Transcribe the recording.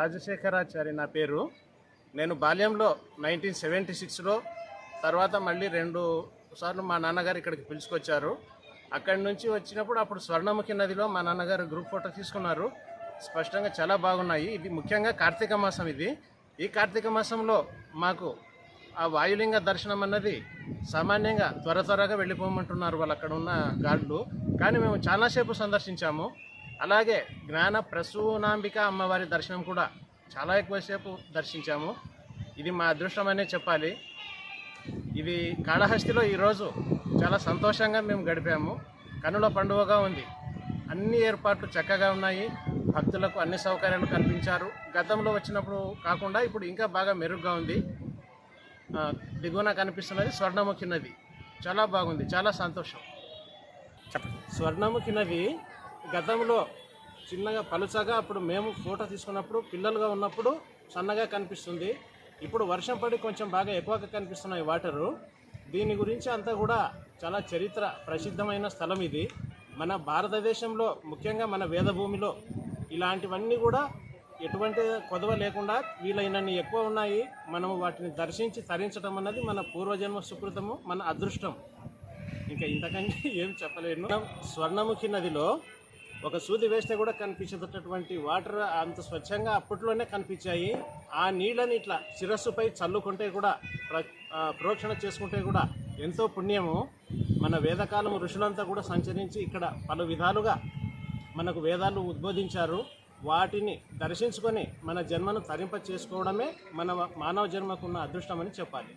రాజశేఖరాచారి నా పేరు. నేను బాల్యంలో 1976లో తర్వాత మళ్ళీ 2 సార్లు మా నాన్నగారు ఇక్కడికి పిలుచుకొచ్చారు. అక్కడి నుంచి వచ్చినప్పుడు అప్పుడు స్వర్ణముఖి నదిలో మా నాన్నగారు గ్రూప్ ఫోటో తీసుకున్నారు. స్పష్టంగా చాలా బాగున్నాయి. ఇది ముఖ్యంగా కార్తీక మాసం ఇది. ఈ కార్తీక మాసంలో మాకు ఆ వాయులింగ దర్శనం అన్నది సామాన్యంగా త్వరగా వెళ్ళిపోమంటున్నారు వాళ్ళు అక్కడ ఉన్న గార్డులు. కానీ మేము చాలాసేపు సందర్శించాము. అలాగే జ్ఞాన ప్రసూనాంబిక అమ్మవారి దర్శనం కూడా చాలా ఎక్కువసేపు దర్శించాము. ఇది మా అదృష్టం అనే చెప్పాలి. ఇది కాళహస్తిలో ఈరోజు చాలా సంతోషంగా మేము గడిపాము. కనుల పండుగగా ఉంది. అన్ని ఏర్పాట్లు చక్కగా ఉన్నాయి. భక్తులకు అన్ని సౌకర్యాలు కల్పించారు. గతంలో వచ్చినప్పుడు కాకుండా ఇప్పుడు ఇంకా బాగా మెరుగ్గా ఉంది. దిగువన కనిపిస్తున్నది స్వర్ణముఖి నది. చాలా బాగుంది. చాలా సంతోషం. స్వర్ణముఖి నది గతంలో చిన్నగా పలుచగా అప్పుడు మేము ఫోటో తీసుకున్నప్పుడు పిల్లలుగా ఉన్నప్పుడు సన్నగా కనిపిస్తుంది. ఇప్పుడు వర్షం పడి కొంచెం బాగా ఎక్కువగా కనిపిస్తున్నాయి వాటరు. దీని గురించి అంతా కూడా చాలా చరిత్ర ప్రసిద్ధమైన స్థలం ఇది. మన భారతదేశంలో ముఖ్యంగా మన వేదభూమిలో ఇలాంటివన్నీ కూడా ఎటువంటి కొదవ లేకుండా వీలైనన్ని ఎక్కువ ఉన్నాయి. మనము వాటిని దర్శించి తరించడం అన్నది మన పూర్వజన్మ సుకృతము, మన అదృష్టం. ఇంకా ఇంతకంటే ఏం చెప్పలేను. స్వర్ణముఖి నదిలో ఒక సూది వేస్తే కూడా కనిపించేటటువంటి వాటర్ అంత స్వచ్ఛంగా అప్పట్లోనే కనిపించాయి. ఆ నీళ్ళని ఇట్లా శిరస్సుపై చల్లుకుంటే కూడా ప్రోక్షణ చేసుకుంటే కూడా ఎంతో పుణ్యము. మన వేదకాలం ఋషులంతా కూడా సంచరించి ఇక్కడ పలు విధాలుగా మనకు వేదాలు ఉద్బోధించారు. వాటిని దర్శించుకొని మన జన్మను తరింప చేసుకోవడమే మన మానవ జన్మకున్న అదృష్టమని చెప్పాలి.